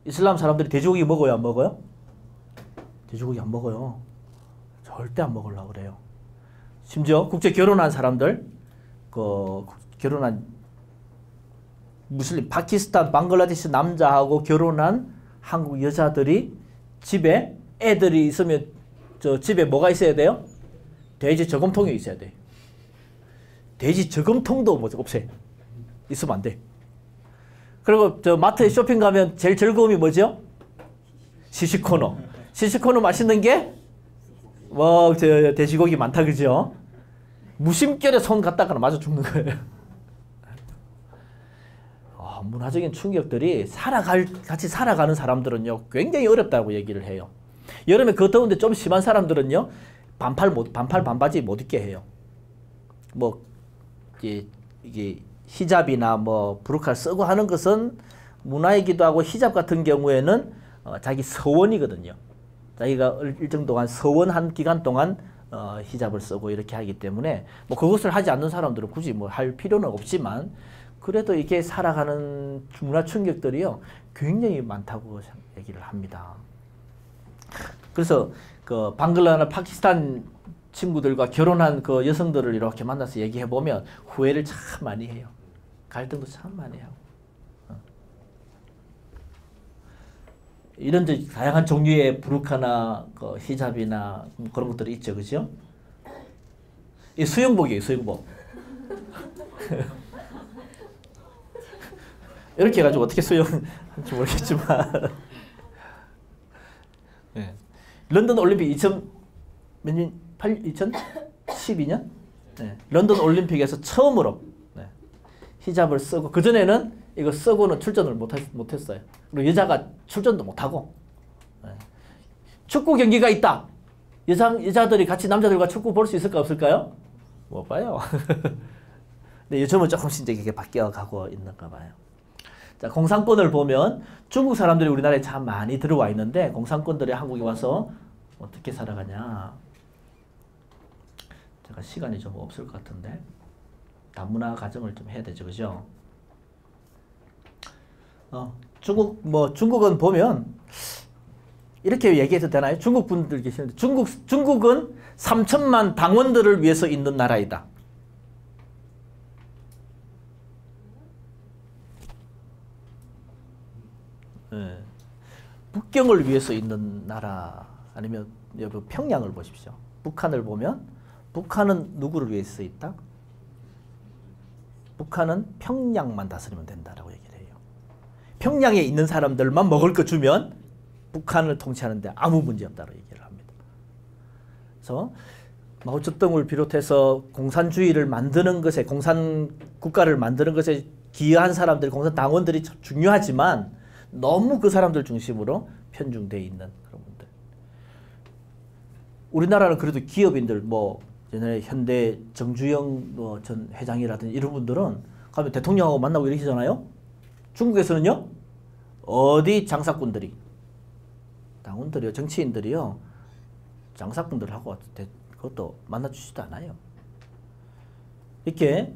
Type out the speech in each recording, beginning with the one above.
이슬람 사람들이 돼지고기 먹어요, 안 먹어요? 돼지고기 안 먹어요. 절대 안 먹으려고 그래요. 심지어 국제 결혼한 사람들, 결혼한 무슬림, 파키스탄, 방글라데시 남자하고 결혼한 한국 여자들이 집에 애들이 있으면 집에 뭐가 있어야 돼요? 돼지 저금통이 있어야 돼. 돼지 저금통도 없어요. 있으면 안 돼. 그리고 마트에 쇼핑 가면 제일 즐거움이 뭐죠? 시식코너. 시식코너 맛있는 게 돼지고기 많다, 그죠? 무심결에 손 갖다가 맞아 죽는 거예요. 문화적인 충격들이 같이 살아가는 사람들은요, 굉장히 어렵다고 얘기를 해요. 여름에 그 더운데 좀 심한 사람들은요, 반팔 반바지 못 입게 해요. 이게 히잡이나 부르카를 쓰고 하는 것은 문화이기도 하고, 히잡 같은 경우에는 자기 서원이거든요. 자기가 일정 동안 서원한 기간 동안 히잡을 쓰고 이렇게 하기 때문에 그것을 하지 않는 사람들은 굳이 할 필요는 없지만, 그래도 이게 살아가는 문화 충격들이요, 굉장히 많다고 얘기를 합니다. 그래서 방글라나 파키스탄 친구들과 결혼한 여성들을 이렇게 만나서 얘기해 보면 후회를 참 많이 해요. 갈등도 참 많이 하고. 이런 다양한 종류의 부르카나 히잡이나 그런 것들이 있죠, 그죠? 이 수영복이에요, 수영복. 이렇게 해가지고 어떻게 수영할지 모르겠지만. 네. 런던 올림픽 2012년? 네. 런던 올림픽에서 처음으로 히잡을 쓰고, 그전에는 이거 쓰고는 출전을 못했어요. 그리고 여자가 출전도 못하고. 축구 경기가 있다. 여자들이 같이 남자들과 축구 볼 수 있을까 없을까요? 못 봐요. 근데 요즘은 조금씩 이게 바뀌어가고 있는가 봐요. 자, 공산권을 보면 중국 사람들이 우리나라에 참 많이 들어와 있는데, 공산권들이 한국에 와서 어떻게 살아가냐. 제가 시간이 좀 없을 것 같은데 다문화 가정을 좀 해야 되죠, 그죠? 중국은 보면 이렇게 얘기해도 되나요? 중국 분들 계시는데, 중국은 3천만 당원들을 위해서 있는 나라이다. 네. 북경을 위해서 있는 나라, 아니면 여기 평양을 보십시오. 북한을 보면 북한은 누구를 위해서 있다? 북한은 평양만 다스리면 된다라고 얘기를 해요. 평양에 있는 사람들만 먹을 거 주면 북한을 통치하는데 아무 문제 없다고 얘기를 합니다. 그래서 마오쩌둥을 비롯해서 공산주의를 만드는 것에, 공산 국가를 만드는 것에 기여한 사람들, 공산 당원들이 중요하지만 너무 그 사람들 중심으로 편중되어 있는 그런 분들. 우리나라는 그래도 기업인들, 옛날에 현대 정주영 전 회장이라든지 이런 분들은 가면 대통령하고 만나고 이러시잖아요. 중국에서는요, 어디 장사꾼들이, 당원들이요, 정치인들이요, 장사꾼들하고 그것도 만나주지도 않아요. 이렇게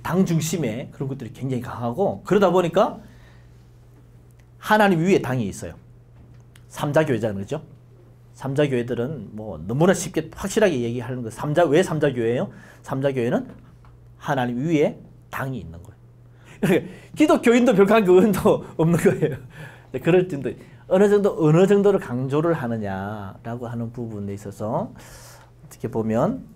당 중심의 그런 것들이 굉장히 강하고, 그러다 보니까 하나님 위에 당이 있어요. 삼자교회잖아요, 그죠? 삼자교회들은 너무나 쉽게 확실하게 얘기하는 거. 왜 삼자교회예요? 삼자교회는 하나님 위에 당이 있는 거예요. 기독교인도 별 관계도 없는 거예요. 그럴 텐데 어느 정도를 강조를 하느냐라고 하는 부분에 있어서 어떻게 보면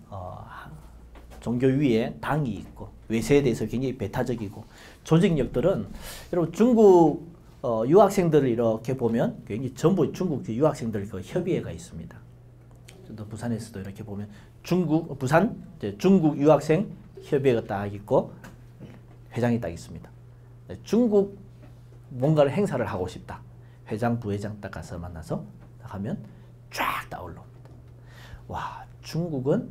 종교 위에 당이 있고, 외세에 대해서 굉장히 배타적이고, 조직력들은 여러분 중국 유학생들을 이렇게 보면 굉장히 전부 중국 유학생들 협의회가 있습니다. 부산에서도 이렇게 보면 부산 중국 유학생 협의회가 딱 있고 회장이 딱 있습니다. 중국 뭔가를 행사를 하고 싶다. 회장, 부회장 딱 가서 만나서 딱 하면 쫙 딱 올라옵니다. 와, 중국은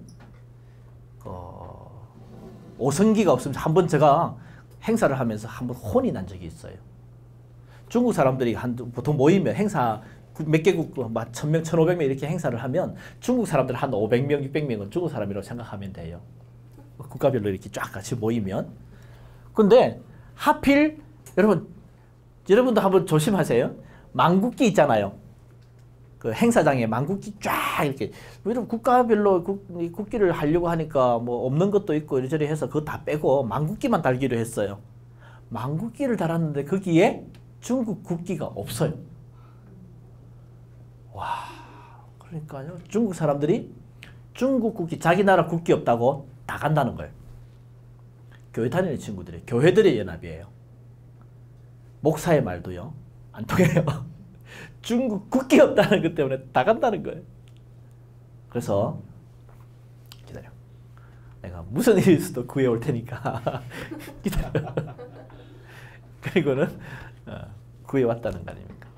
5성기가 없으면, 한번 제가 행사를 하면서 한번 혼이 난 적이 있어요. 중국 사람들이 보통 모이면 행사 몇 개국 1000명, 1500명 이렇게 행사를 하면 중국 사람들 한 500명, 600명은 중국 사람이라고 생각하면 돼요. 국가별로 이렇게 쫙 같이 모이면. 근데 하필 여러분 여러분도 한번 조심하세요. 망국기 있잖아요. 그 행사장에 망국기 쫙 이렇게 이런 국가별로 국기를 하려고 하니까 뭐 없는 것도 있고 이리저리 해서 그거 다 빼고 망국기만 달기로 했어요. 망국기를 달았는데 거기에 중국 국기가 없어요. 와, 그러니까요. 중국 사람들이 중국 국기, 자기 나라 국기 없다고 다 간다는 거예요. 교회 다니는 친구들이, 교회들의 연합이에요. 목사의 말도요, 안 통해요. 중국 국기 없다는 것 때문에 다 간다는 거예요. 그래서 기다려. 내가 무슨 일이 있어도 구해올 테니까 기다려. 그리고는 구해왔다는 거 아닙니까?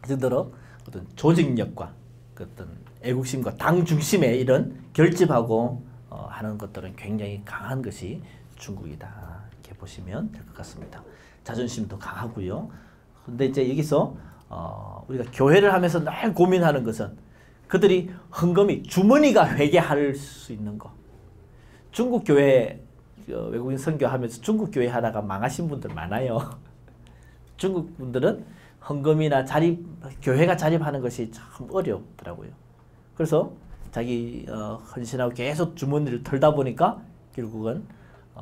그 정도로 어떤 조직력과 그 어떤 애국심과 당 중심의 이런 결집하고 하는 것들은 굉장히 강한 것이 중국이다. 이렇게 보시면 될 것 같습니다. 자존심도 강하고요. 근데 이제 여기서 우리가 교회를 하면서 늘 고민하는 것은 그들이 헌금이 주머니가 회개할 수 있는 거. 중국 교회 외국인 선교하면서 중국 교회 하다가 망하신 분들 많아요. 중국 분들은 헌금이나 교회가 자립하는 것이 참 어렵더라고요. 그래서 자기 헌신하고 계속 주머니를 털다 보니까 결국은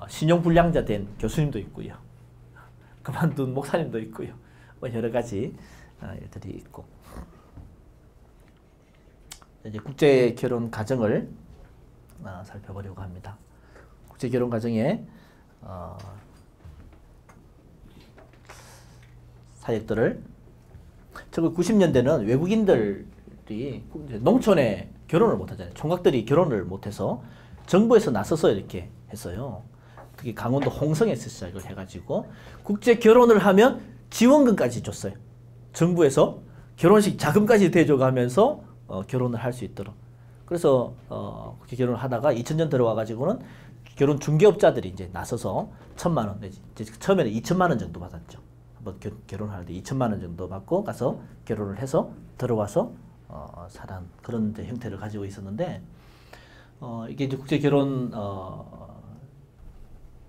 신용불량자 된 교수님도 있고요. 그만둔 목사님도 있고요. 뭐 여러 가지 일들이 있고. 이제 국제 결혼 가정을 살펴보려고 합니다. 국제 결혼 가정의 사역들을 1990년대는 외국인들이 농촌에 결혼을 못하잖아요. 총각들이 결혼을 못해서 정부에서 나서서 이렇게 했어요. 특히 강원도 홍성에서 시작을 해가지고 국제 결혼을 하면 지원금까지 줬어요. 정부에서 결혼식 자금까지 대줘가면서 결혼을 할 수 있도록. 그래서 국제 결혼을 하다가 2000년 들어와가지고는 결혼 중개업자들이 이제 나서서 1000만 원 내지 처음에는 2천만 원 정도 받았죠. 한번 결혼하는데 2천만 원 정도 받고 가서 결혼을 해서 들어와서 사는 그런 이제 형태를 가지고 있었는데 이게 이제 국제 결혼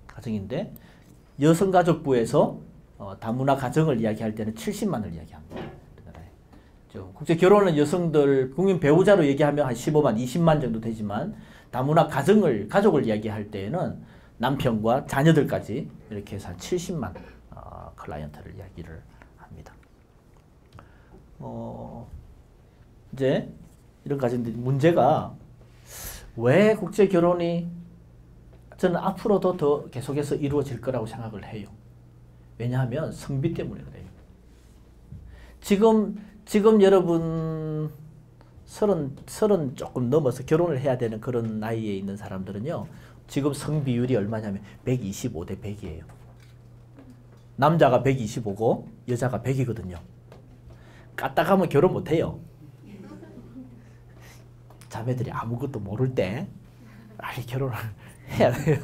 가정인데 여성가족부에서 다문화 가정을 이야기할 때는 70만 원을 이야기합니다. 국제 결혼은 여성들 국민 배우자로 얘기하면 한 15만, 20만 정도 되지만 다문화 가족을 이야기할 때에는 남편과 자녀들까지 이렇게 해서 한 70만 클라이언트를 이야기를 합니다. 이제 이런 가정들 문제가 왜 국제 결혼이 저는 앞으로도 더 계속해서 이루어질 거라고 생각을 해요. 왜냐하면 성비 때문에 그래요. 지금 여러분 서른 조금 넘어서 결혼을 해야 되는 그런 나이에 있는 사람들은요. 지금 성비율이 얼마냐면 125대 100이에요. 남자가 125고 여자가 100이거든요. 까딱하면 결혼 못해요. 자매들이 아무것도 모를 때 빨리 결혼을 해야 돼요.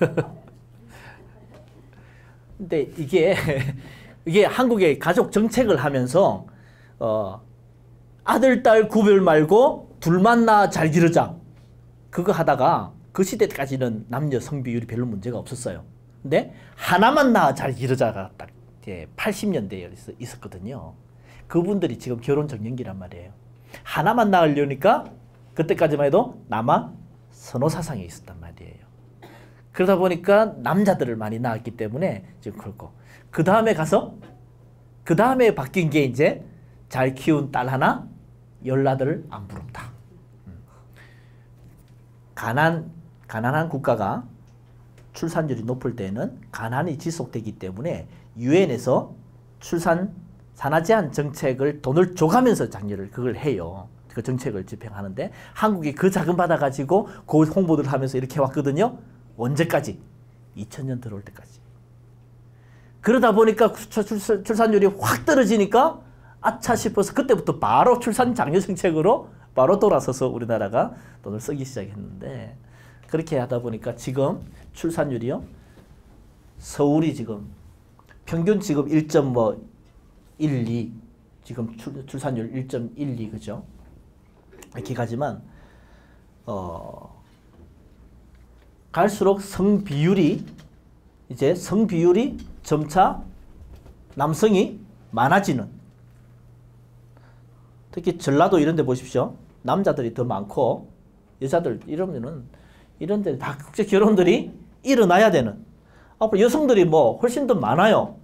근데 이게 한국의 가족 정책을 하면서 아들, 딸 구별 말고 둘만 낳아 잘 기르자. 그거 하다가 그 시대까지는 남녀 성비율이 별로 문제가 없었어요. 근데 하나만 낳아 잘 기르자가 딱 80년대에 있었거든요. 그분들이 지금 결혼 정년기란 말이에요. 하나만 낳으려니까 그때까지만 해도 남아 선호 사상이 있었단 말이에요. 그러다 보니까 남자들을 많이 낳았기 때문에 지금 그렇고 그 다음에 바뀐 게 이제 잘 키운 딸 하나 열나들 안 부럽다. 가난한 국가가 출산율이 높을 때는 가난이 지속되기 때문에 유엔에서 산하 제한 정책을 돈을 줘가면서 장려를 그걸 해요. 그 정책을 집행하는데 한국이 그 자금 받아가지고 그 홍보를 하면서 이렇게 왔거든요. 언제까지? 2000년 들어올 때까지. 그러다 보니까 출산율이 확 떨어지니까 아차 싶어서 그때부터 바로 출산 장려 정책으로 바로 돌아서서 우리나라가 돈을 쓰기 시작했는데 그렇게 하다 보니까 지금 출산율이요. 서울이 지금 평균 지금 1.12 지금 출산율 1.12 그죠? 이렇게 가지만 갈수록 성비율이 점차 남성이 많아지는. 특히 전라도 이런 데 보십시오. 남자들이 더 많고 여자들 이러면은 이런 데 다 국제 결혼들이 일어나야 되는. 앞으로 여성들이 뭐 훨씬 더 많아요.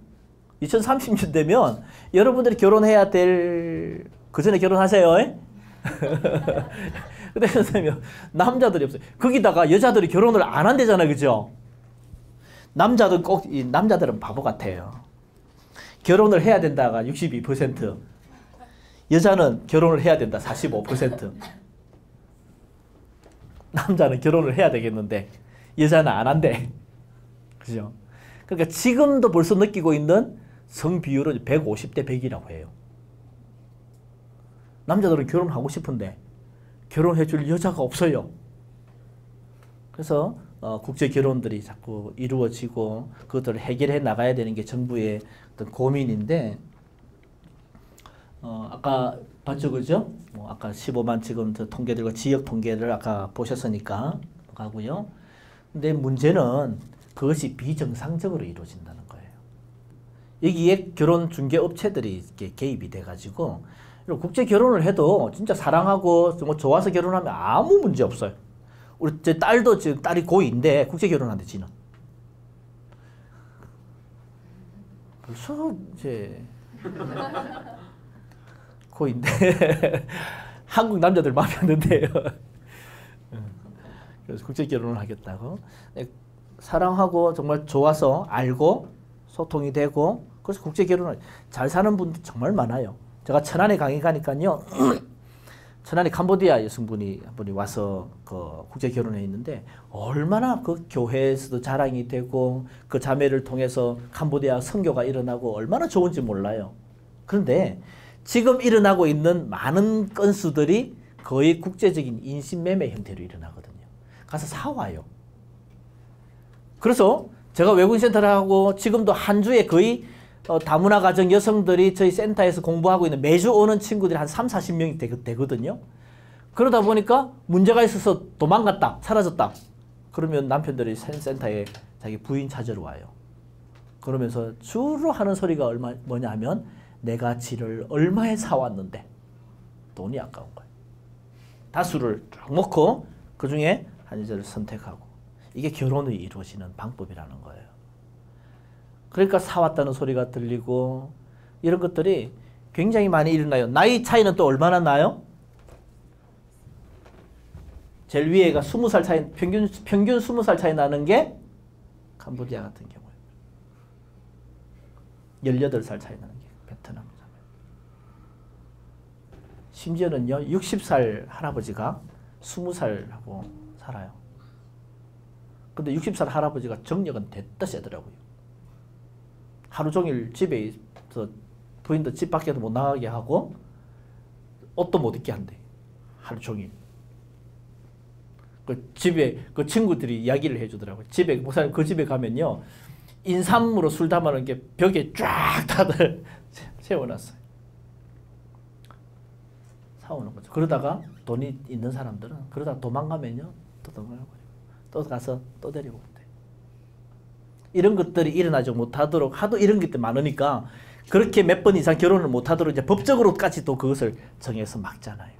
2030년 되면 여러분들이 결혼해야 될, 그 전에 결혼하세요. 근데 선생님, 남자들이 없어요. 거기다가 여자들이 결혼을 안 한대잖아요. 그죠? 남자들 꼭, 이 남자들은 바보 같아요. 결혼을 해야 된다가 62%, 여자는 결혼을 해야 된다 45%. 남자는 결혼을 해야 되겠는데 여자는 안 한대. 그죠? 그러니까 지금도 벌써 느끼고 있는 성 비율은 150대 100이라고 해요. 남자들은 결혼하고 싶은데 결혼해 줄 여자가 없어요. 그래서 국제 결혼들이 자꾸 이루어지고 그것들을 해결해 나가야 되는 게 정부의 어떤 고민인데, 아까 봤죠, 그죠? 아까 15만 지금 저 통계들과 지역 통계를 아까 보셨으니까 가고요. 근데 문제는 그것이 비정상적으로 이루어진다는 거예요. 여기에 결혼 중개 업체들이 이렇게 개입이 돼가지고 국제 결혼을 해도 진짜 사랑하고 뭐 좋아서 결혼하면 아무 문제 없어요. 우리 제 딸도 지금 딸이 고2인데 국제 결혼한대 지는. 벌써 이제 고2인데 한국 남자들 마음에 안 든대요. 그래서 국제 결혼을 하겠다고. 사랑하고 정말 좋아서 알고 소통이 되고 그래서 국제 결혼을 잘 사는 분들 정말 많아요. 제가 천안에 강의 가니까요. 천안에 캄보디아 여성분이 한 분이 와서 그 국제 결혼에 있는데 얼마나 그 교회에서도 자랑이 되고 그 자매를 통해서 캄보디아 선교가 일어나고 얼마나 좋은지 몰라요. 그런데 지금 일어나고 있는 많은 건수들이 거의 국제적인 인신매매 형태로 일어나거든요. 가서 사와요. 그래서 제가 외국인 센터를 하고 지금도 한 주에 거의 다문화 가정 여성들이 저희 센터에서 공부하고 있는 매주 오는 친구들이 한 3, 40명이 되거든요. 그러다 보니까 문제가 있어서 도망갔다, 사라졌다. 그러면 남편들이 센터에 자기 부인 찾으러 와요. 그러면서 주로 하는 소리가 뭐냐 하면 내가 지를 얼마에 사왔는데 돈이 아까운 거예요. 다수를 쭉 먹고 그 중에 한 여자를 선택하고 이게 결혼이 이루어지는 방법이라는 거예요. 그러니까 사왔다는 소리가 들리고 이런 것들이 굉장히 많이 일어나요. 나이 차이는 또 얼마나 나요? 제일 위에가 20살 차이, 평균 20살 차이 나는 게 캄보디아 같은 경우에 18살 차이 나는 게 베트남이잖아요. 심지어는요 60살 할아버지가 20살하고 살아요. 근데 60살 할아버지가 정력은 됐다 세더라고요. 하루 종일 집에 있어 부인도 집 밖에도 못 나가게 하고 옷도 못 입게 한대. 하루 종일. 그 집에 그 친구들이 이야기를 해주더라고요. 집에 목사님 그 집에 가면요 인삼으로 술 담아놓은 게 벽에 쫙 다들 세워놨어요. 사오는 거죠. 그러다가 돈이 있는 사람들은 그러다가 도망가면요 또 도망가버리고 또 가서 또 데리고 온대. 이런 것들이 일어나지 못하도록 하도 이런 것들이 많으니까 그렇게 몇 번 이상 결혼을 못하도록 이제 법적으로까지 또 그것을 정해서 막잖아요.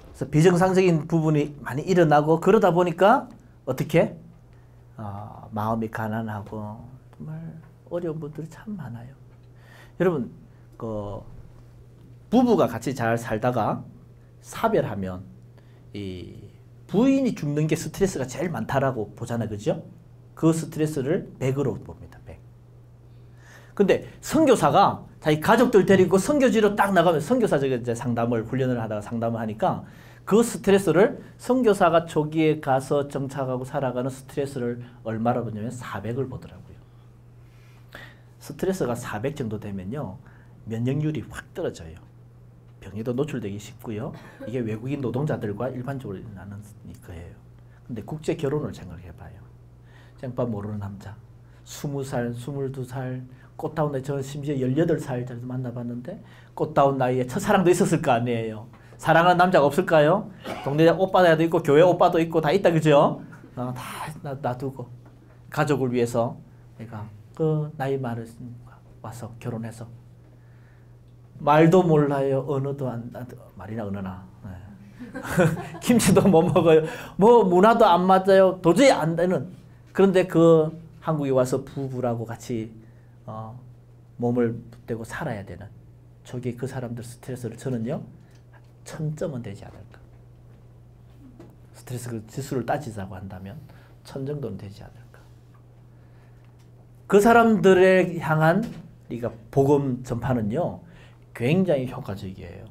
그래서 비정상적인 부분이 많이 일어나고 그러다 보니까 어떻게 마음이 가난하고 정말 어려운 분들이 참 많아요. 여러분 그 부부가 같이 잘 살다가 사별하면 이 부인이 죽는 게 스트레스가 제일 많다라고 보잖아요. 그죠? 그 스트레스를 100으로 봅니다. 100. 근데 선교사가 자기 가족들 데리고 선교지로 딱 나가면 선교사적 이제 상담을 훈련을 하다가 상담을 하니까 그 스트레스를 선교사가 조기에 가서 정착하고 살아가는 스트레스를 얼마나 보냐면 400을 보더라고요. 스트레스가 400 정도 되면요. 면역률이 확 떨어져요. 병에도 노출되기 쉽고요. 이게 외국인 노동자들과 일반적으로 일어나는 거예요. 근데 국제 결혼을 생각해봐요. 쟁반 모르는 남자, 20살, 22살, 꽃다운 나이, 저 심지어 18살 정도 만나봤는데 꽃다운 나이에 첫사랑도 있었을 거 아니에요. 사랑하는 남자가 없을까요? 동네 오빠도 있고 교회 오빠도 있고 다 있다 그죠? 다 놔두고 가족을 위해서 내가 그 나이 많으신 와서 결혼해서 말도 몰라요. 언어도 말이나 언어나. 네. 김치도 못 먹어요. 뭐 문화도 안 맞아요. 도저히 안 되는. 그런데 그 한국에 와서 부부라고 같이 몸을 붙대고 살아야 되는 저게 그 사람들 스트레스를 저는요 1000점은 되지 않을까. 스트레스 지수를 따지자고 한다면 1000 정도는 되지 않을까. 그 사람들에 향한 우리가 복음 전파는요 굉장히 효과적이에요.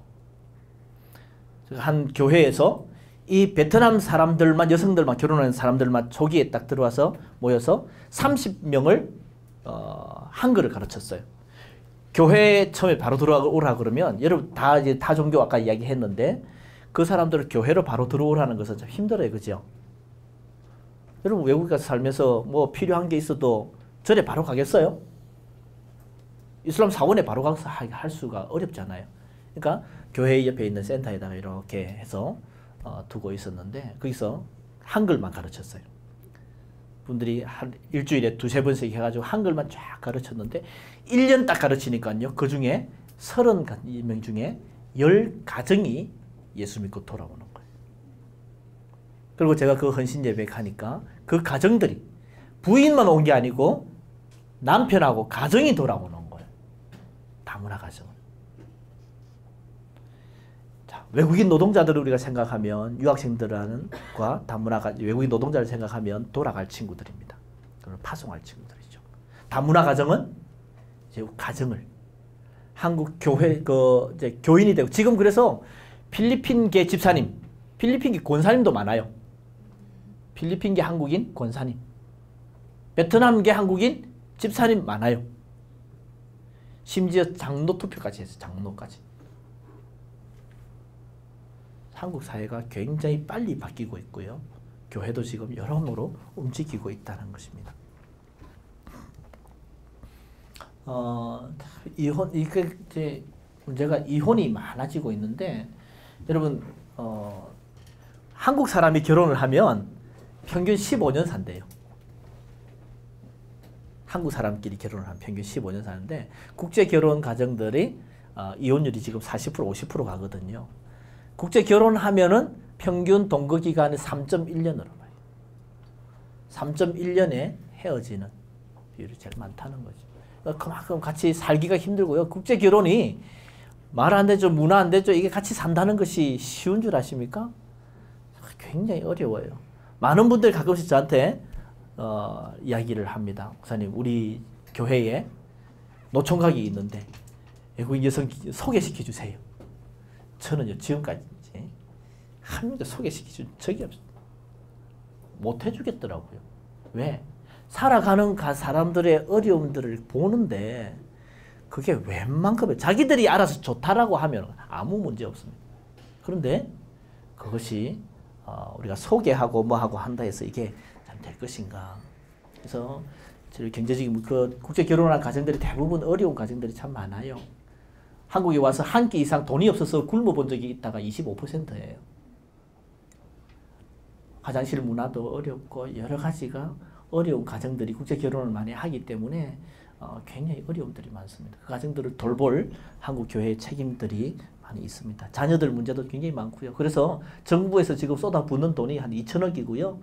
한 교회에서 이 베트남 사람들만, 여성들만, 결혼하는 사람들만 조기에 딱 들어와서 모여서 30명을 한글을 가르쳤어요. 교회에 처음에 바로 들어오라 그러면 여러분 다 이제 타 종교 아까 이야기했는데 그 사람들을 교회로 바로 들어오라는 것은 좀 힘들어요, 그죠? 여러분 외국에 가서 살면서 뭐 필요한 게 있어도 절에 바로 가겠어요? 이슬람 사원에 바로 가서 할 수가 어렵잖아요. 그러니까 교회 옆에 있는 센터에다가 이렇게 해서 두고 있었는데 거기서 한글만 가르쳤어요. 분들이 한 일주일에 2-3번씩 해가지고 한글만 쫙 가르쳤는데 1년 딱 가르치니까요. 그 중에 30명 중에 10가정이 예수 믿고 돌아오는 거예요. 그리고 제가 그 헌신 예배 가니까 그 가정들이 부인만 온 게 아니고 남편하고 가정이 돌아오는 거예요. 다문화 가정은. 자, 외국인 노동자들을 우리가 생각하면 유학생들과 다문화 외국인 노동자를 생각하면 돌아갈 친구들입니다. 그걸 파송할 친구들이죠. 다문화 가정은 이제 가정을 한국 교회 이제 교인이 되고 지금 그래서 필리핀계 집사님, 필리핀계 권사님도 많아요. 필리핀계 한국인 권사님, 베트남계 한국인 집사님 많아요. 심지어 장로 투표까지 했어요. 장로까지. 한국 사회가 굉장히 빨리 바뀌고 있고요. 교회도 지금 여러모로 움직이고 있다는 것입니다. 이게 이제 문제가 이혼이 많아지고 있는데 여러분 한국 사람이 결혼을 하면 평균 15년 산대요. 한국 사람끼리 결혼을 하면 평균 15년 사는데 국제 결혼 가정들이 이혼율이 지금 40% 50% 가거든요. 국제 결혼하면은 평균 동거 기간이 3.1년으로 봐요. 3.1년에 헤어지는 비율이 제일 많다는 거죠. 그만큼 같이 살기가 힘들고요. 국제 결혼이 말 안 되죠, 문화 안 되죠. 이게 같이 산다는 것이 쉬운 줄 아십니까? 굉장히 어려워요. 많은 분들이 가끔씩 저한테 이야기를 합니다. 목사님, 우리 교회에 노총각이 있는데 외국인 여성 소개시켜 주세요. 저는요 지금까지 한 명도 소개시켜 준 적이 없어요. 못 해주겠더라고요. 왜? 살아가는 사람들의 어려움들을 보는데 그게 웬만큼에 자기들이 알아서 좋다라고 하면 아무 문제 없습니다. 그런데 그것이 우리가 소개하고 뭐하고 한다 해서 이게 잘 될 것인가. 그래서 경제적인 국제 결혼한 가정들이 대부분 어려운 가정들이 참 많아요. 한국에 와서 한 끼 이상 돈이 없어서 굶어 본 적이 있다가 25%예요. 화장실 문화도 어렵고 여러 가지가 어려운 가정들이 국제 결혼을 많이 하기 때문에 굉장히 어려움들이 많습니다. 그 가정들을 돌볼 한국 교회의 책임들이 많이 있습니다. 자녀들 문제도 굉장히 많고요. 그래서 정부에서 지금 쏟아붓는 돈이 한 2천억이고요.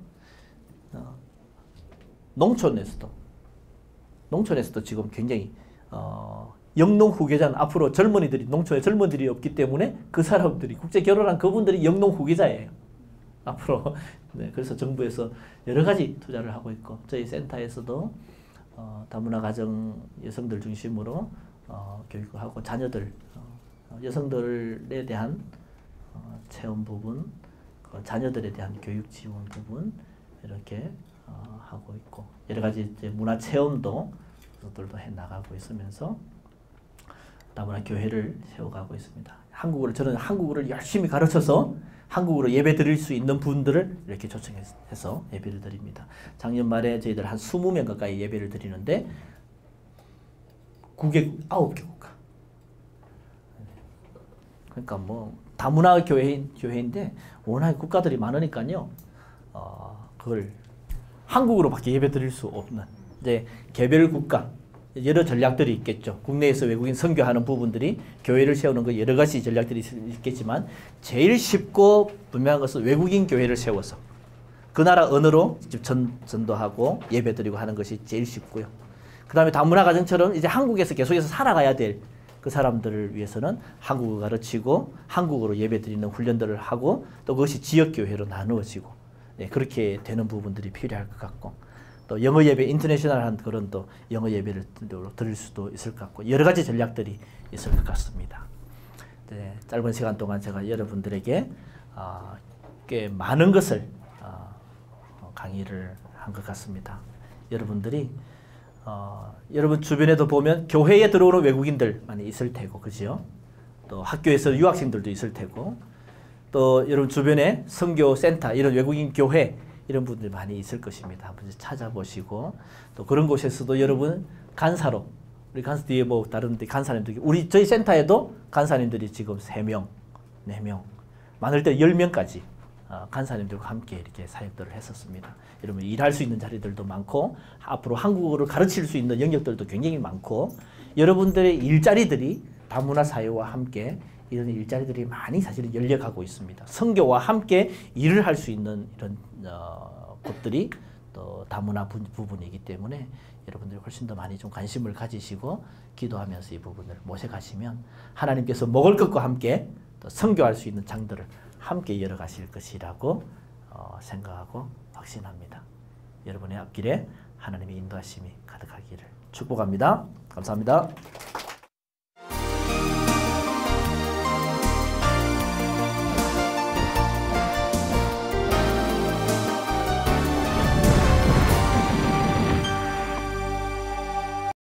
농촌에서도 지금 굉장히 영농 후계자는 앞으로 농촌에 젊은이들이 없기 때문에 그 사람들이 국제 결혼한 그분들이 영농 후계자예요. 앞으로. 네, 그래서 정부에서 여러 가지 투자를 하고 있고 저희 센터에서도 다문화 가정 여성들 중심으로 교육을 하고 자녀들 여성들에 대한 체험 부분, 자녀들에 대한 교육 지원 부분 이렇게 하고 있고 여러 가지 이제 문화 체험도 그들도 해 나가고 있으면서 다문화 교회를 세워가고 있습니다. 저는 한국어를 열심히 가르쳐서 한국어로 예배 드릴 수 있는 분들을 이렇게 초청해서 예배를 드립니다. 작년 말에 저희들 한 20명 가까이 예배를 드리는데 9개국 9개국가. 그러니까 뭐 다문화 교회인데 워낙 국가들이 많으니까요. 그걸 한국으로밖에 예배 드릴 수 없는 이제 개별 국가 여러 전략들이 있겠죠. 국내에서 외국인 선교하는 부분들이 교회를 세우는 거 여러 가지 전략들이 있겠지만 제일 쉽고 분명한 것은 외국인 교회를 세워서 그 나라 언어로 직접 전도하고 예배드리고 하는 것이 제일 쉽고요. 그 다음에 다문화 가정처럼 이제 한국에서 계속해서 살아가야 될 그 사람들을 위해서는 한국어 가르치고 한국어로 예배드리는 훈련들을 하고 또 그것이 지역교회로 나누어지고 네, 그렇게 되는 부분들이 필요할 것 같고 또 영어 예배, 인터내셔널한 그런 또 영어 예배를 드릴 수도 있을 것 같고 여러 가지 전략들이 있을 것 같습니다. 네, 짧은 시간 동안 제가 여러분들에게 꽤 많은 것을 강의를 한 것 같습니다. 여러분들이 여러분 주변에도 보면 교회에 들어오는 외국인들 많이 있을 테고, 그죠? 또 학교에서 유학생들도 있을 테고, 또 여러분 주변에 선교 센터 이런 외국인 교회 이런 분들이 많이 있을 것입니다. 한번 찾아보시고 또 그런 곳에서도 여러분 간사로 우리 간사 뒤에 뭐 다른 데 간사님들 우리 저희 센터에도 간사님들이 지금 3명, 4명 많을 때 10명까지 간사님들과 함께 이렇게 사역들을 했었습니다. 여러분 일할 수 있는 자리들도 많고 앞으로 한국어를 가르칠 수 있는 영역들도 굉장히 많고 여러분들의 일자리들이 다문화 사회와 함께 이런 일자리들이 많이 사실은 열려가고 있습니다. 선교와 함께 일을 할 수 있는 이런 곳들이 또 다문화 부분이기 때문에 여러분들이 훨씬 더 많이 좀 관심을 가지시고 기도하면서 이 부분을 모셔가시면 하나님께서 먹을 것과 함께 또 선교할 수 있는 장들을 함께 열어가실 것이라고 생각하고 확신합니다. 여러분의 앞길에 하나님의 인도하심이 가득하기를 축복합니다. 감사합니다.